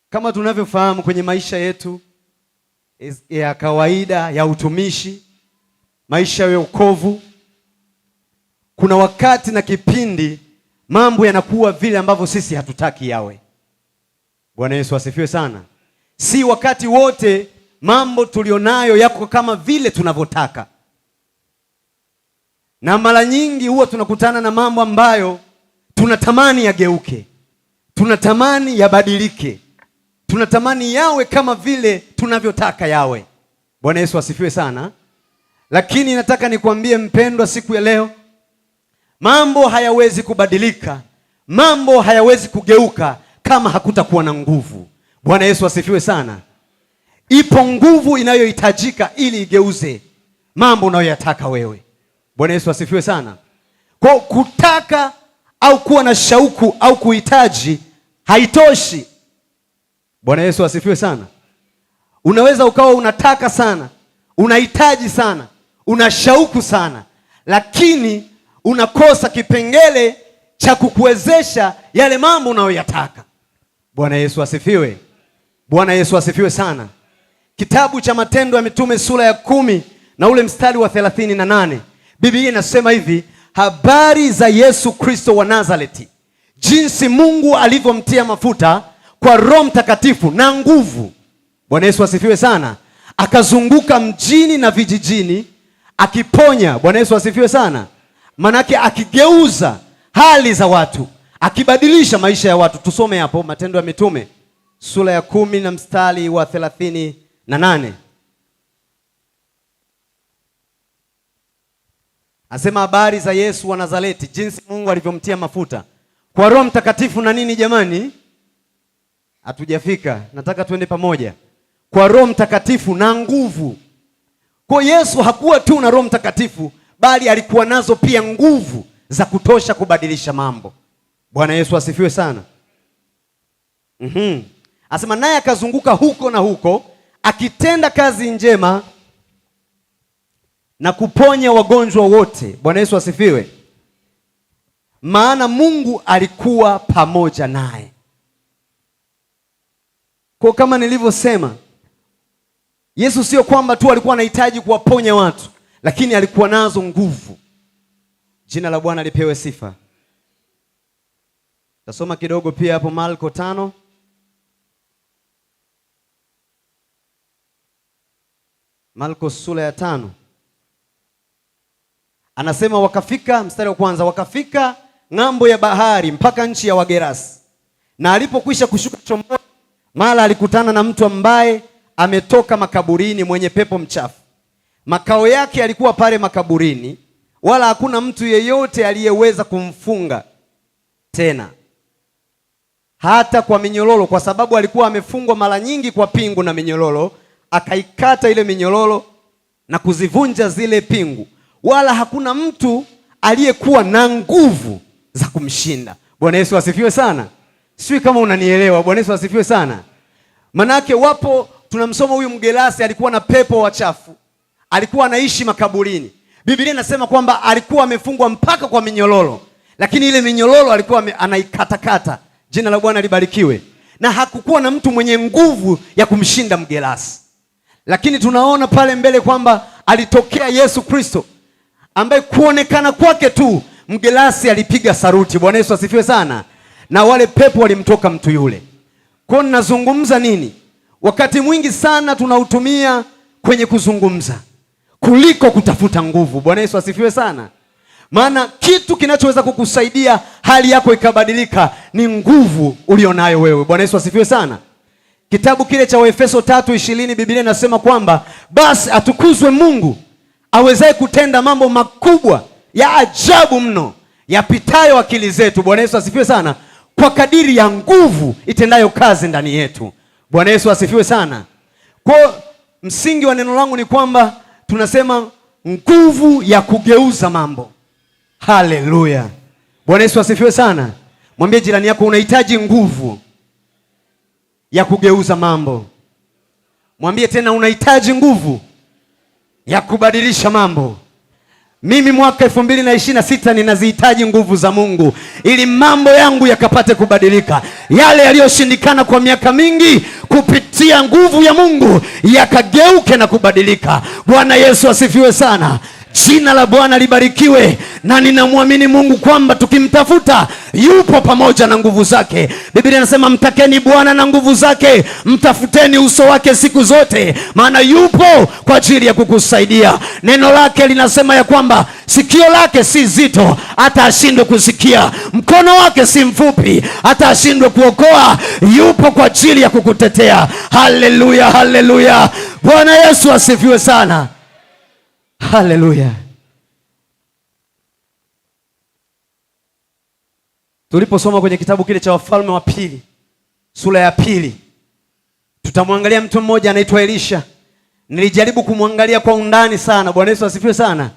Kama tunavyofahamu kwenye maisha yetu ya kawaida ya utumishi, maisha ya wokovu, kuna wakati na kipindi mambo yanakuwa vile ambavyo sisi hatutaki yawe. Bwana Yesu asifiwe sana. Si wakati wote mambo tulionayo yako kama vile tunavyotaka. Na mara nyingi huwa tunakutana na mambo ambayo tunatamani yageuke, tunatamani yabadilike, tunatamani yawe kama vile tunavyotaka yawe. Bwana Yesu asifiwe sana. Lakini nataka nikwambie mpendwa, siku ya leo, mambo hayawezi kubadilika, mambo hayawezi kugeuka kama hakutakuwa na nguvu. Bwana Yesu asifiwe sana. Ipo nguvu inayohitajika ili igeuze mambo unayoyataka wewe. Bwana Yesu asifiwe sana. Kwa kutaka au kuwa na shauku au kuhitaji haitoshi. Bwana Yesu asifiwe sana. Unaweza ukawa unataka sana, unahitaji sana, una shauku sana, lakini unakosa kipengele cha kukuwezesha yale mambo unayoyataka. Bwana Yesu asifiwe. Bwana Yesu asifiwe sana. Kitabu cha Matendo ya Mitume sura ya 10 na ule mstari wa 38. Biblia inasema hivi: habari za Yesu Kristo wa Nazareti, jinsi Mungu alivyomtia mafuta kwa Roho Mtakatifu na nguvu. Bwana Yesu asifiwe sana. Akazunguka mjini na vijijini akiponya. Bwana Yesu asifiwe sana. Manake akigeuza hali za watu, akibadilisha maisha ya watu. Tusome hapo Matendo ya Mitume sura ya 10 na mstari wa 38. Asema habari za Yesu wa Nazareti, jinsi Mungu alivyomtia mafuta kwa Roho Mtakatifu na nini jamani? Hatujafika, nataka tuende pamoja. Kwa Roho Mtakatifu na nguvu. Kwa Yesu hakuwa tu na Roho Mtakatifu, bali alikuwa nazo pia nguvu za kutosha kubadilisha mambo. Bwana Yesu asifiwe sana. Asema naye akazunguka huko na huko akitenda kazi njema na kuponya wagonjwa wote. Bwana Yesu asifiwe. Maana Mungu alikuwa pamoja naye. Kwa kama nilivyosema, Yesu sio kwamba tu alikuwa anahitaji kuwaponya watu, lakini alikuwa nazo nguvu. Jina la Bwana lipewe sifa. Tasoma kidogo pia hapo Marko 5. Marko sura ya 5. Anasema wakafika, mstari wa kwanza, wakafika ng'ambo ya bahari mpaka nchi ya Wagerasi. Na alipokwisha kushuka chomboni, mara alikutana na mtu ambaye ametoka makaburini, mwenye pepo mchafu. Makao yake yalikuwa pale makaburini, wala hakuna mtu yeyote aliyeweza kumfunga tena hata kwa minyororo, kwa sababu alikuwa amefungwa mara nyingi kwa pingu na minyororo. Akaikata ile minyororo na kuzivunja zile pingu, wala hakuna mtu aliyekuwa na nguvu za kumshinda. Bwana Yesu asifiwe sana. Sio kama unanielewa. Bwana Yesu asifiwe sana. Manake wapo, tunamsoma huyu Mgerasi alikuwa na pepo wachafu, alikuwa anaishi makaburini. Biblia inasema kwamba alikuwa amefungwa mpaka kwa minyororo, lakini ile minyororo alikuwa anaikatakata. Jina la Bwana libarikiwe. Na hakukuwa na mtu mwenye nguvu ya kumshinda Mgerasi. Lakini tunaona pale mbele kwamba alitokea Yesu Kristo, ambaye kuonekana kwake tu Mgerasi alipiga saruti. Bwana Yesu asifiwe sana. Na wale pepo walimtoka mtu yule. Kwa ninazungumza nini? Wakati mwingi sana tunautumia kwenye kuzungumza kuliko kutafuta nguvu. Bwana Yesu asifiwe sana. Maana kitu kinachoweza kukusaidia hali yako ikabadilika ni nguvu ulionayo wewe. Bwana Yesu asifiwe sana. Kitabu kile cha Waefeso 3:20, Biblia inasema kwamba basi atukuzwe Mungu awezaye kutenda mambo makubwa ya ajabu mno yapitayo akili zetu. Bwana Yesu asifiwe sana. Kwa kadiri ya nguvu itendayo kazi ndani yetu. Bwana Yesu asifiwe sana. Kwa msingi wa neno langu ni kwamba tunasema nguvu ya kugeuza mambo. Haleluya. Bwana Yesu asifiwe sana. Mwambie jirani yako unahitaji nguvu ya kugeuza mambo. Mwambie tena unahitaji nguvu ya kubadilisha mambo. Mimi mwaka 2026 ninazihitaji nguvu za Mungu ili mambo yangu yakapate kubadilika. Yale yaliyoshindikana kwa miaka mingi, kupitia nguvu ya Mungu yakageuke na kubadilika. Bwana Yesu asifiwe sana. Jina la Bwana libarikiwe. Na ninamwamini Mungu kwamba tukimtafuta yupo pamoja na nguvu zake. Biblia inasema mtakeni Bwana na nguvu zake, mtafuteni uso wake siku zote, maana yupo kwa ajili ya kukusaidia. Neno lake linasema ya kwamba sikio lake si zito hata ashindwe kusikia, mkono wake si mfupi hata ashindwe kuokoa. Yupo kwa ajili ya kukutetea. Haleluya, haleluya. Bwana Yesu asifiwe sana. Haleluya. Tuliposoma kwenye kitabu kile cha Wafalme wa Pili sura ya 2, tutamwangalia mtu mmoja anaitwa Elisha. Nilijaribu kumwangalia kwa undani sana. Bwana Yesu asifiwe sana.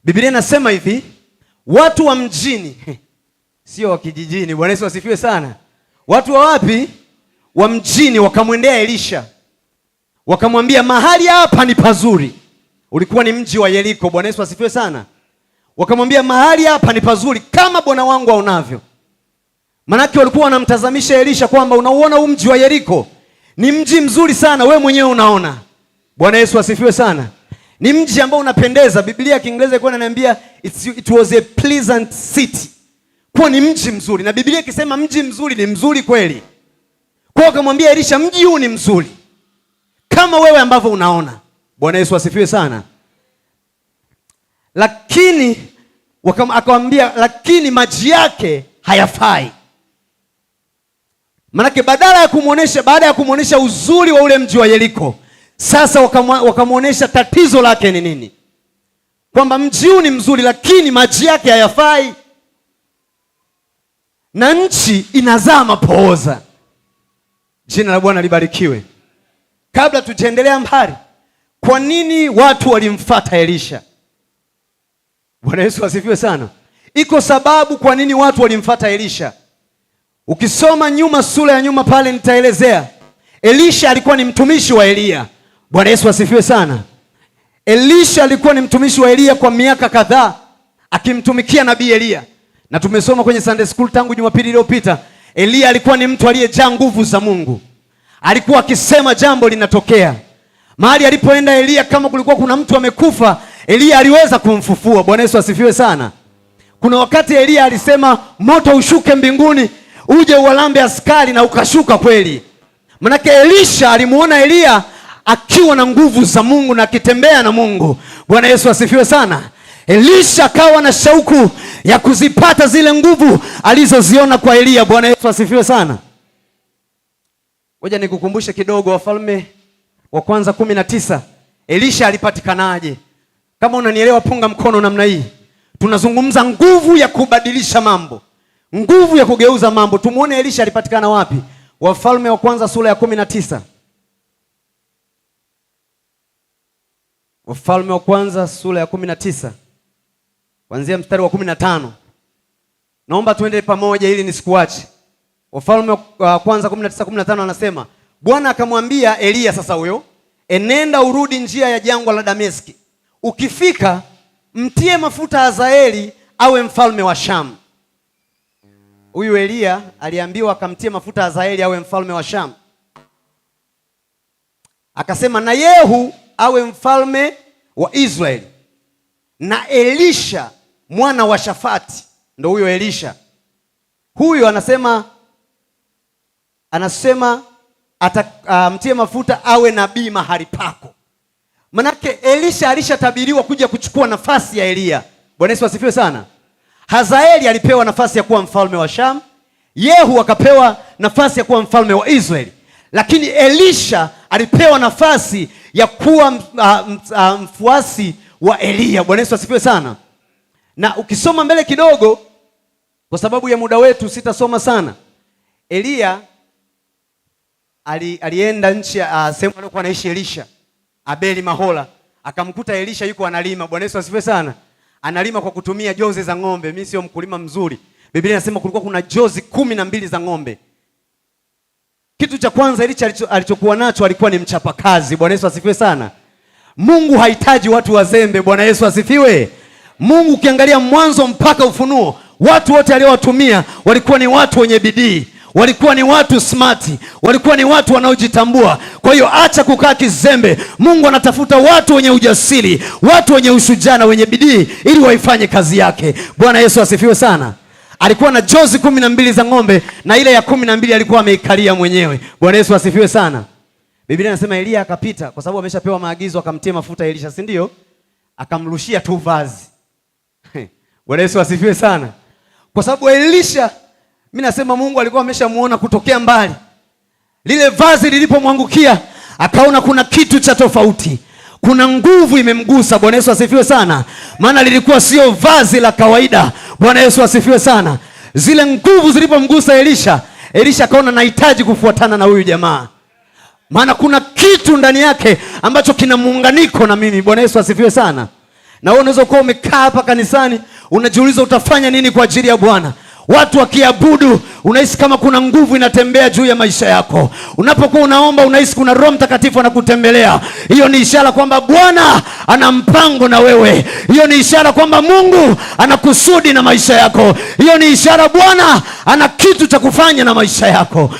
Biblia inasema hivi, watu wa mjini sio wa kijijini. Bwana Yesu asifiwe sana. Watu wa wapi? Wa mjini wakamwendea Elisha, wakamwambia mahali hapa ni pazuri. Ulikuwa ni mji wa Yeriko. Bwana Yesu asifiwe sana. Wakamwambia mahali hapa ni pazuri kama bwana wangu aonavyo. Manake walikuwa wanamtazamisha Elisha kwamba unauona huu mji wa Yeriko ni mji mzuri sana, we mwenyewe unaona. Bwana Yesu asifiwe sana. Ni mji ambao unapendeza. Biblia ya Kiingereza ilikuwa inaniambia it was a pleasant city. Kwa ni mji mzuri, na Biblia ikisema mji mzuri ni mzuri kweli. Kwa akamwambia Elisha mji huu ni mzuri kama wewe ambavyo unaona. Bwana Yesu asifiwe sana. Lakini akamwambia lakini maji yake hayafai. Manake baada ya kumuonesha uzuri wa ule mji wa Yeriko, sasa wakamuonesha tatizo lake ni nini. Kwamba mji huu ni mzuri lakini maji yake hayafai, na nchi inazaa mapooza. Jina la Bwana libarikiwe. Kabla tujaendelea mbali, kwa nini watu walimfuata Elisha? Bwana Yesu asifiwe sana. Iko sababu kwa nini watu walimfuata Elisha. Ukisoma nyuma, sura ya nyuma pale nitaelezea. Elisha alikuwa ni mtumishi wa Elia. Bwana Yesu asifiwe sana. Elisha alikuwa ni mtumishi wa Elia kwa miaka kadhaa akimtumikia nabii Elia. Na tumesoma kwenye Sunday school tangu Jumapili iliyopita. Elia alikuwa ni mtu aliyejaa nguvu za Mungu. Alikuwa akisema jambo linatokea. Mahali alipoenda Elia, kama kulikuwa kuna mtu amekufa, Elia aliweza kumfufua. Bwana Yesu asifiwe sana. Kuna wakati Elia alisema moto ushuke mbinguni uje uwalambe askari, na ukashuka kweli. Manake Elisha alimuona Elia akiwa na nguvu za Mungu na akitembea na Mungu. Bwana Yesu asifiwe sana. Elisha akawa na shauku ya kuzipata zile nguvu alizoziona kwa Elia. Bwana Yesu asifiwe sana. Ngoja nikukumbushe kidogo Wafalme wa Kwanza 19. Elisha alipatikanaje? Kama unanielewa punga mkono namna hii. Tunazungumza nguvu ya kubadilisha mambo, nguvu ya kugeuza mambo. Tumuone Elisha alipatikana wapi? Wafalme wa Kwanza sura ya 19. Wafalme wa Kwanza sura ya 19. Kuanzia mstari wa 15. Naomba tuende pamoja ili nisikuache. Wafalme wa Kwanza 19:15 anasema, Bwana akamwambia Elia, sasa huyo, enenda urudi njia ya jangwa la Dameski. Ukifika mtie mafuta Hazaeli awe mfalme wa Shamu. Huyu Elia aliambiwa akamtie mafuta Hazaeli awe mfalme wa Shamu. Akasema na Yehu awe mfalme wa Israeli, na Elisha mwana wa Shafati. Ndio huyo Elisha. Huyo anasema mtie mafuta awe nabii mahali pako. Manake Elisha alishatabiriwa kuja kuchukua nafasi ya Elia. Bwana Yesu asifiwe sana. Hazaeli alipewa nafasi ya kuwa mfalme wa Sham. Yehu akapewa nafasi ya kuwa mfalme wa Israeli. Lakini Elisha alipewa nafasi ya kuwa mfuasi wa Elia. Bwana Yesu asifiwe sana. Na ukisoma mbele kidogo, kwa sababu ya muda wetu sitasoma sana. Elia alienda nchi sehemu alikuwa anaishi Elisha, Abeli Mahola, akamkuta Elisha yuko analima. Bwana Yesu asifiwe sana. Analima kwa kutumia jozi za ng'ombe. Mimi sio mkulima mzuri. Biblia inasema kulikuwa kuna jozi 12 za ng'ombe. Kitu cha kwanza Elisha alichokuwa nacho alikuwa ni mchapakazi. Bwana Yesu asifiwe sana. Mungu hahitaji watu wazembe. Bwana Yesu asifiwe. Mungu ukiangalia Mwanzo mpaka Ufunuo, watu wote aliowatumia walikuwa ni watu wenye bidii, walikuwa ni watu smart, walikuwa ni watu wanaojitambua. Kwa hiyo acha kukaa kizembe. Mungu anatafuta watu wenye ujasiri, watu wenye ushujaa na wenye bidii ili waifanye kazi yake. Bwana Yesu asifiwe sana. Alikuwa na jozi 12 za ng'ombe na ile ya 12 alikuwa ameikalia mwenyewe. Bwana Yesu asifiwe sana. Biblia inasema Elia akapita kwa sababu ameshapewa maagizo, akamtia mafuta Elisha, si ndio? Akamrushia tu vazi. Bwana Yesu asifiwe sana. Kwa sababu Elisha, mimi nasema Mungu alikuwa ameshamuona kutokea mbali. Lile vazi lilipomwangukia, akaona kuna kitu cha tofauti. Kuna nguvu imemgusa. Bwana Yesu asifiwe sana. Maana lilikuwa sio vazi la kawaida. Bwana Yesu asifiwe sana. Zile nguvu zilipomgusa Elisha, Elisha akaona nahitaji kufuatana na huyu jamaa. Maana kuna kitu ndani yake ambacho kina muunganiko na mimi. Bwana Yesu asifiwe sana. Na wewe unaweza kuwa umekaa hapa kanisani, unajiuliza utafanya nini kwa ajili ya Bwana. Watu wakiabudu, unahisi kama kuna nguvu inatembea juu ya maisha yako. Unapokuwa unaomba, unahisi kuna Roho Mtakatifu anakutembelea. Hiyo ni ishara kwamba Bwana ana mpango na wewe. Hiyo ni ishara kwamba Mungu ana kusudi na maisha yako. Hiyo ni ishara Bwana ana kitu cha kufanya na maisha yako.